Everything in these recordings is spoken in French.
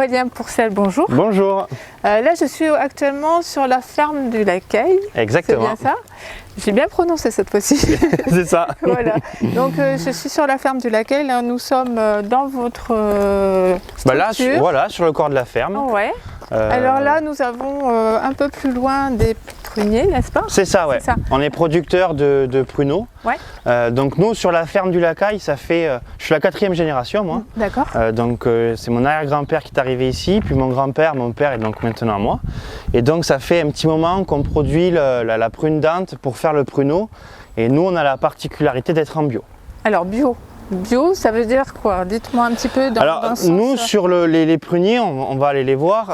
Aurélien Pourcel, bonjour. Bonjour. Là, je suis actuellement sur la ferme du Lacaille. Exactement. C'est bien ça? J'ai bien prononcé cette fois-ci. C'est ça. Voilà. Donc, je suis sur la ferme du Lacaille. Là, nous sommes dans votre Là, structure. voilà, sur le corps de la ferme. Ouais. Alors là, nous avons un peu plus loin des pruniers, n'est-ce pas? C'est ça, ouais. Ça. On est producteur de pruneaux. Ouais. Donc nous, sur la ferme du Lacaille, ça fait... je suis la 4e génération, moi. D'accord. Donc c'est mon arrière-grand-père qui est arrivé ici, puis mon grand-père, mon père et donc maintenant moi. Et donc ça fait un petit moment qu'on produit la prune dente pour faire le pruneau. Et nous, on a la particularité d'être en bio. Alors, bio. Bio, ça veut dire quoi? Dites-moi un petit peu dans Alors, le sens. nous, sur les pruniers, on va aller les voir,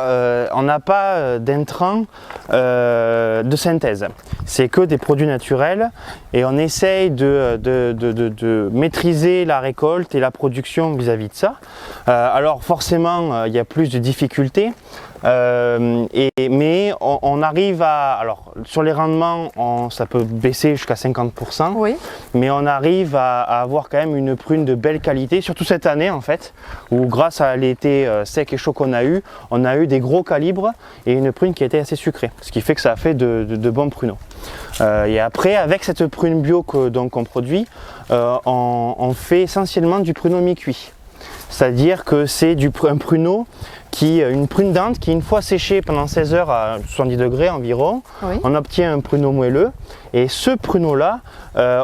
on n'a pas d'intrants de synthèse. C'est que des produits naturels et on essaye de maîtriser la récolte et la production vis-à-vis de ça. Alors, forcément, il y a plus de difficultés. Mais on arrive à, alors sur les rendements, ça peut baisser jusqu'à 50%, Oui. mais on arrive à avoir quand même une prune de belle qualité, surtout cette année en fait, où grâce à l'été sec et chaud qu'on a eu, on a eu des gros calibres et une prune qui a été assez sucrée, ce qui fait que ça a fait de bons pruneaux. Et après, avec cette prune bio qu'on produit, on fait essentiellement du pruneau mi-cuit. C'est-à-dire que c'est un pruneau une prune dente qui, une fois séchée pendant 16 heures à 70 degrés environ, Oui. on obtient un pruneau moelleux. Et ce pruneau-là,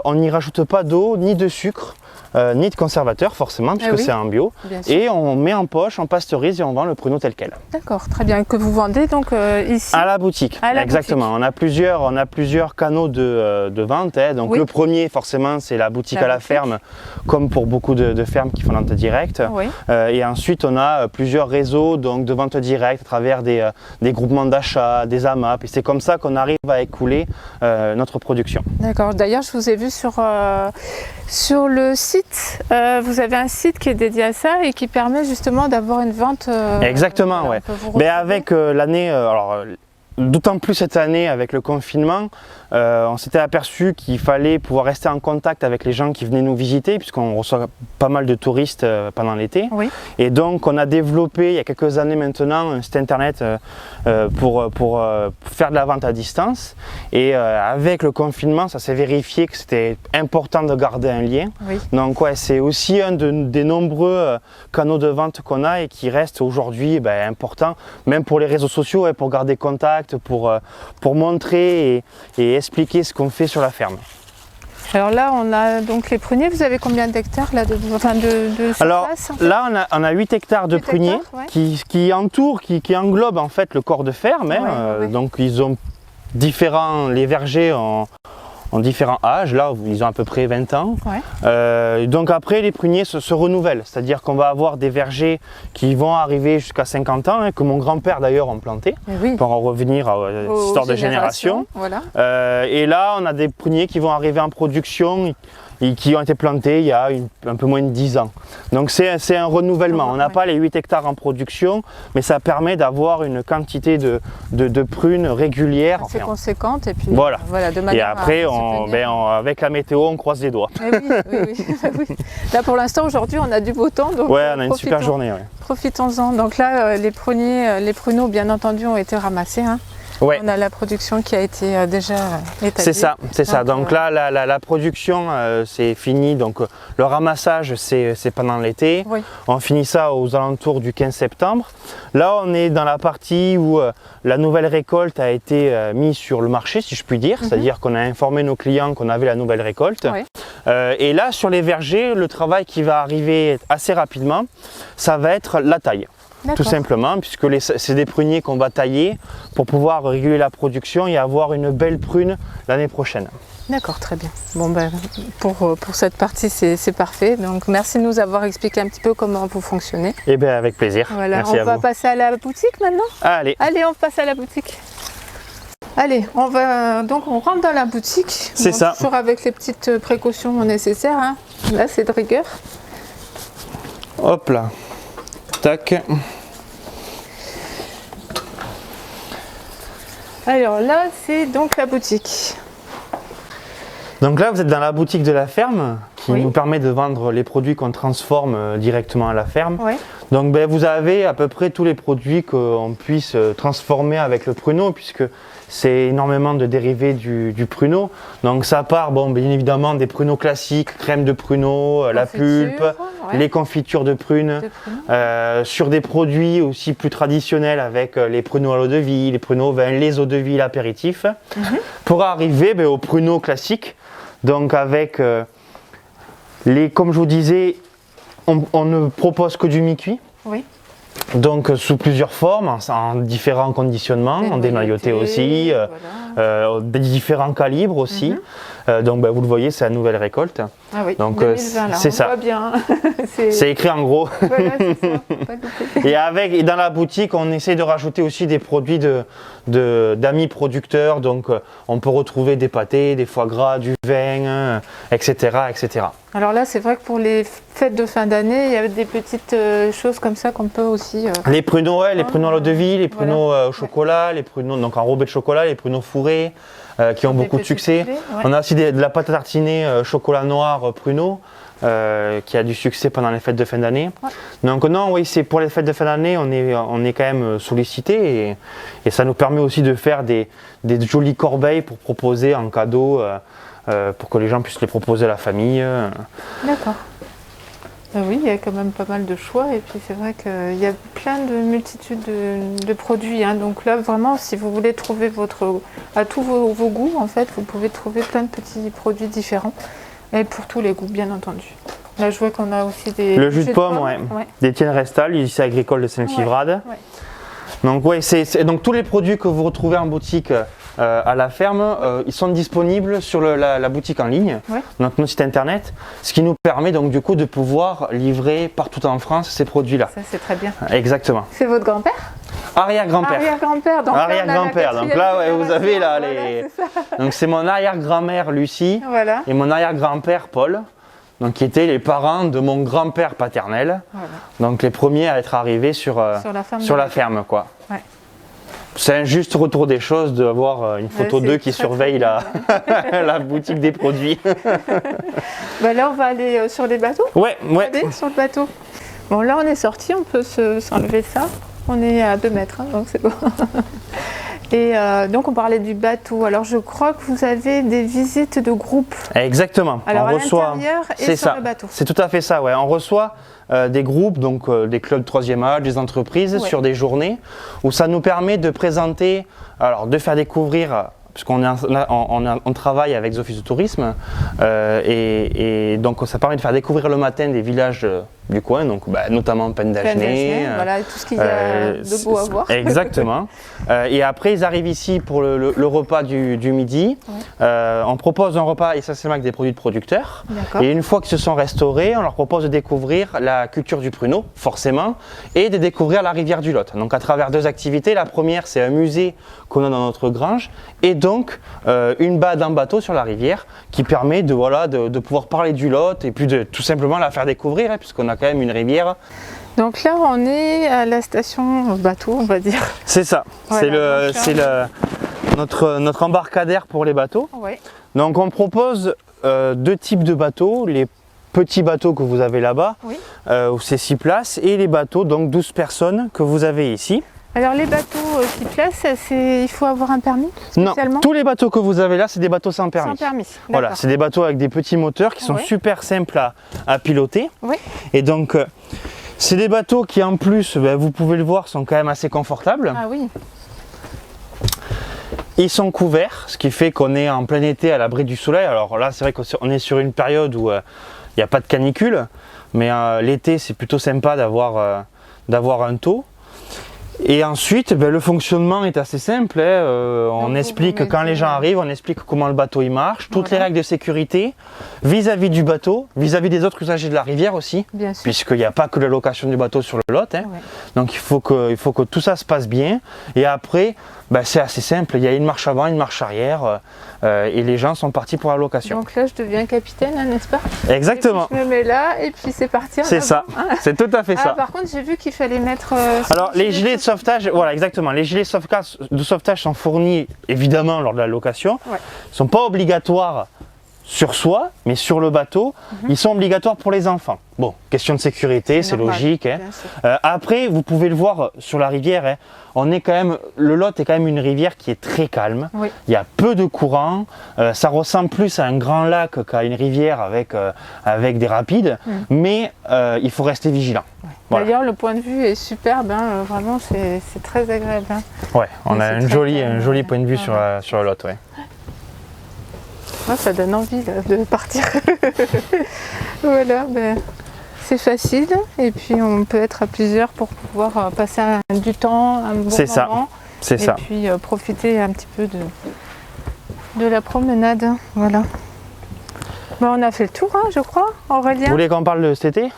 on n'y rajoute pas d'eau, ni de sucre, ni de conservateur forcément, puisque oui, c'est en bio. bien sûr. Et on met en poche, on pasteurise et on vend le pruneau tel quel. D'accord, très bien. Que vous vendez donc ici? À la boutique, À la exactement. boutique. On a plusieurs canaux de vente. Donc Oui. le premier, forcément, c'est la boutique à la ferme, comme pour beaucoup de fermes qui font vente directe. Oui. Et ensuite, on a plusieurs réseaux donc, de vente directe à travers des groupements d'achat, des AMAP. Et c'est comme ça qu'on arrive à écouler notre production. D'accord. D'ailleurs, je vous ai vu sur le site. Vous avez un site qui est dédié à ça et qui permet justement d'avoir une vente. Exactement, ouais. Mais avec l'année, d'autant plus cette année avec le confinement, on s'était aperçu qu'il fallait pouvoir rester en contact avec les gens qui venaient nous visiter, puisqu'on reçoit pas mal de touristes pendant l'été. Oui. Et donc on a développé il y a quelques années maintenant un site internet pour faire de la vente à distance. Et avec le confinement, ça s'est vérifié que c'était important de garder un lien. Oui. Donc ouais, c'est aussi un des nombreux canaux de vente qu'on a et qui reste aujourd'hui important, même pour les réseaux sociaux, pour garder contact, pour montrer et expliquer ce qu'on fait sur la ferme. Alors là, on a donc les pruniers. Vous avez combien d'hectares là de surface? Alors là, on a 8 hectares de 8 pruniers hectares, ouais. qui entourent, qui englobent en fait le corps de ferme. Ouais. Donc ils ont les vergers en différents âges, là ils ont à peu près 20 ans. Ouais. Donc après les pruniers se renouvellent, c'est-à-dire qu'on va avoir des vergers qui vont arriver jusqu'à 50 ans, que mon grand-père d'ailleurs ont planté, Oui. pour en revenir à cette histoire de génération. Voilà. Et là on a des pruniers qui vont arriver en production et qui ont été plantés il y a un peu moins de 10 ans. Donc c'est un renouvellement. On n'a pas les 8 hectares en production, mais ça permet d'avoir une quantité de prunes régulières. C'est conséquente et puis voilà. De manière et après, avec la météo, on croise les doigts. Oui. Là pour l'instant, aujourd'hui, on a du beau temps. Donc, ouais, on a une super journée. Ouais. Profitons-en. Donc là, les pruneaux, bien entendu, ont été ramassés. Hein. Ouais. On a la production qui a été déjà établie. C'est ça. Donc là, la production, c'est fini. Donc le ramassage, c'est pendant l'été. Oui. On finit ça aux alentours du 15 septembre. Là, on est dans la partie où la nouvelle récolte a été mise sur le marché, si je puis dire. C'est-à-dire qu'on a informé nos clients qu'on avait la nouvelle récolte. Oui. Et là, sur les vergers, le travail qui va arriver assez rapidement, ça va être la taille. Tout simplement, puisque c'est des pruniers qu'on va tailler pour pouvoir réguler la production et avoir une belle prune l'année prochaine. D'accord, très bien. Bon, pour cette partie, c'est parfait. Donc, merci de nous avoir expliqué un petit peu comment vous fonctionnez. Eh bien, avec plaisir. Voilà, merci à vous. On va passer à la boutique maintenant. Allez, on passe à la boutique. Allez, on rentre dans la boutique. C'est ça. Toujours avec les petites précautions nécessaires. Hein. Là, c'est de rigueur. Hop là. Tac. Alors là, c'est donc la boutique. Donc là, vous êtes dans la boutique de la ferme qui Oui. nous permet de vendre les produits qu'on transforme directement à la ferme. Oui. Donc vous avez à peu près tous les produits qu'on puisse transformer avec le pruneau, puisque c'est énormément de dérivés du pruneau. Donc ça part bien évidemment des pruneaux classiques, crème de pruneau, la pulpe, ouais. les confitures de prunes, sur des produits aussi plus traditionnels avec les pruneaux à l'eau de vie, les pruneaux au vin, les eaux de vie, l'apéritif, pour arriver aux pruneaux classiques. Donc avec comme je vous disais, on ne propose que du mi-cuit. Oui. Donc sous plusieurs formes, en différents conditionnements, en dénoyauté aussi, des différents calibres aussi. Donc vous le voyez, c'est la nouvelle récolte. Ah oui, donc 2020 là, c'est ça. Voit bien. C'est écrit en gros. Voilà, c'est ça, faut pas louper. Et dans la boutique, on essaie de rajouter aussi des produits d'amis producteurs. Donc on peut retrouver des pâtés, des foie gras, du vin, etc., etc. Alors là, c'est vrai que pour les fêtes de fin d'année, il y a des petites choses comme ça qu'on peut aussi... Les pruneaux, les pruneaux à l'eau de vie, les pruneaux au chocolat, les pruneaux donc enrobés de chocolat, les pruneaux fourrés qui ont beaucoup de succès. On a aussi de la pâte à tartiner chocolat noir pruneau qui a du succès pendant les fêtes de fin d'année. Donc non, oui, c'est pour les fêtes de fin d'année, on est quand même sollicité et ça nous permet aussi de faire des jolies corbeilles pour proposer en cadeau. Pour que les gens puissent les proposer à la famille. D'accord. Oui, il y a quand même pas mal de choix et puis c'est vrai qu'il y a plein de multitudes de produits. Donc là, vraiment, si vous voulez trouver à tous vos goûts, en fait, vous pouvez trouver plein de petits produits différents et pour tous les goûts, bien entendu. Là, je vois qu'on a aussi le jus de pomme, d'Étienne Restal, du lycée agricole de Saint-Livrade. Donc donc tous les produits que vous retrouvez en boutique à la ferme, ils sont disponibles sur la boutique en ligne, notre site internet, ce qui nous permet donc du coup de pouvoir livrer partout en France ces produits-là. Ça c'est très bien. Exactement. C'est votre grand-père? Arrière-grand-père. Arrière-grand-père. Arrière-grand-père. Donc là, vous avez là donc c'est mon arrière-grand-mère Lucie et mon arrière-grand-père Paul. Donc, qui étaient les parents de mon grand-père paternel. Donc les premiers à être arrivés sur la ferme, quoi. C'est un juste retour des choses d'avoir une photo d'eux qui surveille la boutique des produits. Là, on va aller sur les bateaux. Allez, sur le bateau. Bon, là, on est sorti, on peut s'enlever ça. On est à 2 mètres, donc c'est bon. Et donc on parlait du bateau. Alors je crois que vous avez des visites de groupe. Exactement. Alors à l'intérieur et sur le bateau. C'est tout à fait ça. On reçoit des groupes, donc des clubs 3e âge, des entreprises sur des journées où ça nous permet de présenter, de faire découvrir. Puisqu'on on travaille avec les offices de tourisme et donc ça permet de faire découvrir le matin des villages du coin, donc notamment Penn d'Agenais. Voilà, tout ce qu'il y a de beau à voir. Exactement. Et après, ils arrivent ici pour le repas du midi. On propose un repas essentiellement avec des produits de producteurs. Et une fois qu'ils se sont restaurés, on leur propose de découvrir la culture du pruneau, forcément, et de découvrir la rivière du Lot. Donc à travers 2 activités. La première, c'est un musée qu'on a dans notre grange, et donc une balade en bateau sur la rivière qui permet de pouvoir parler du Lot et puis de tout simplement la faire découvrir, puisqu'on a quand même une rivière. Donc là, on est à la station bateau, on va dire. C'est ça. Voilà, c'est notre embarcadère pour les bateaux. Donc on propose 2 types de bateaux. Les petits bateaux que vous avez là-bas, où c'est 6 places, et les bateaux, donc 12 personnes, que vous avez ici. Alors les bateaux 6 places, il faut avoir un permis spécialement? Non, tous les bateaux que vous avez là, c'est des bateaux sans permis. Sans permis, voilà, c'est des bateaux avec des petits moteurs qui sont super simples à piloter. Et donc, c'est des bateaux qui en plus, vous pouvez le voir, sont quand même assez confortables. Ah oui. Ils sont couverts, ce qui fait qu'on est en plein été à l'abri du soleil. Alors là, c'est vrai qu'on est sur une période où il n'y a pas de canicule, mais l'été, c'est plutôt sympa d'avoir un taux. Et ensuite, le fonctionnement est assez simple. On explique quand les gens arrivent, on explique comment le bateau il marche, toutes les règles de sécurité vis-à-vis du bateau, vis-à-vis des autres usagers de la rivière aussi, puisqu'il n'y a pas que la location du bateau sur le Lot. Donc il faut que tout ça se passe bien. Et après, c'est assez simple. Il y a une marche avant, une marche arrière, et les gens sont partis pour la location. Donc là, je deviens capitaine, n'est-ce pas? Exactement. Je me mets là et puis c'est parti. C'est ça. C'est tout à fait ça. Par contre, j'ai vu qu'il fallait mettre. Alors les gilets de sauvetage, voilà exactement. Les gilets de sauvetage sont fournis évidemment lors de la location. Ils ne sont pas obligatoires sur soi, mais sur le bateau, ils sont obligatoires pour les enfants. Bon, question de sécurité, c'est normal, logique. Hein. bien sûr. Après, vous pouvez le voir sur la rivière, hein, on est quand même, le Lot est quand même une rivière qui est très calme. Oui. Il y a peu de courant, ça ressemble plus à un grand lac qu'à une rivière avec des rapides, mais il faut rester vigilant. Ouais. Voilà. D'ailleurs, le point de vue est superbe, hein, vraiment, c'est très agréable. Hein. Ouais, on Oui, a c'est un très joli calme, point de vue ouais. sur le Lot. Ouais. Ouais, ça donne envie là, de partir. Voilà, ben, c'est facile et puis on peut être à plusieurs pour pouvoir passer du temps, un bon C'est ça, moment. c'est ça. Et puis profiter un petit peu de la promenade. Voilà. Ben, on a fait le tour, hein, je crois, Aurélien. Vous voulez qu'on parle de cet été?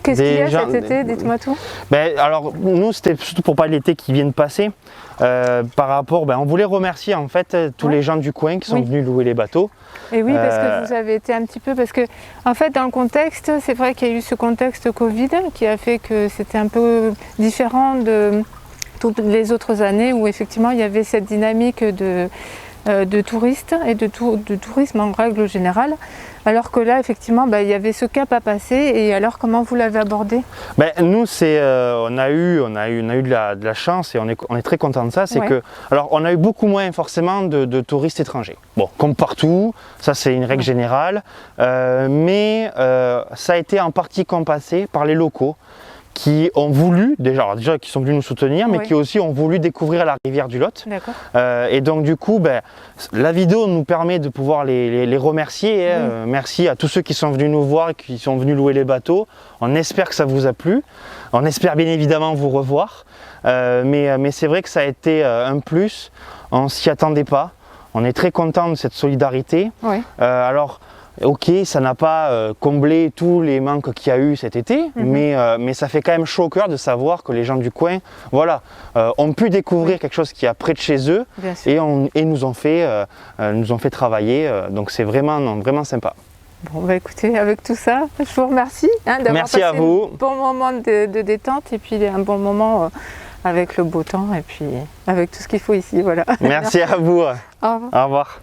Qu'est-ce qu'il y a Déjà, cet été? Dites-moi tout. Ben, alors nous c'était surtout pour parler de l'été qui vient de passer. Par rapport, on voulait remercier en fait tous les gens du coin qui sont venus louer les bateaux. Et oui, parce que vous avez été un petit peu, parce que en fait dans le contexte, c'est vrai qu'il y a eu ce contexte Covid qui a fait que c'était un peu différent de toutes les autres années où effectivement il y avait cette dynamique de touristes et de tourisme en règle générale, alors que là effectivement il y avait ce cap à passer. Et alors comment vous l'avez abordé? Nous c'est on a eu de la chance et on est très content de ça, c'est que alors on a eu beaucoup moins forcément de touristes étrangers. Bon, comme partout, ça c'est une règle générale, mais ça a été en partie compensé par les locaux qui ont voulu, déjà qui sont venus nous soutenir, mais qui aussi ont voulu découvrir la rivière du Lot. D'accord. Et donc du coup, la vidéo nous permet de pouvoir les remercier. Merci à tous ceux qui sont venus nous voir, qui sont venus louer les bateaux. On espère que ça vous a plu. On espère bien évidemment vous revoir. Mais c'est vrai que ça a été un plus. On ne s'y attendait pas. On est très content de cette solidarité. Oui. Alors, ok, ça n'a pas comblé tous les manques qu'il y a eu cet été, mais ça fait quand même chaud au cœur de savoir que les gens du coin, voilà, ont pu découvrir quelque chose qui est près de chez eux et nous ont fait travailler. Donc c'est vraiment sympa. Bon, écoutez, avec tout ça, je vous remercie d'avoir passé à vous. un bon moment de détente et puis un bon moment avec le beau temps et puis avec tout ce qu'il faut ici. Voilà. Merci à vous. Au revoir. Au revoir.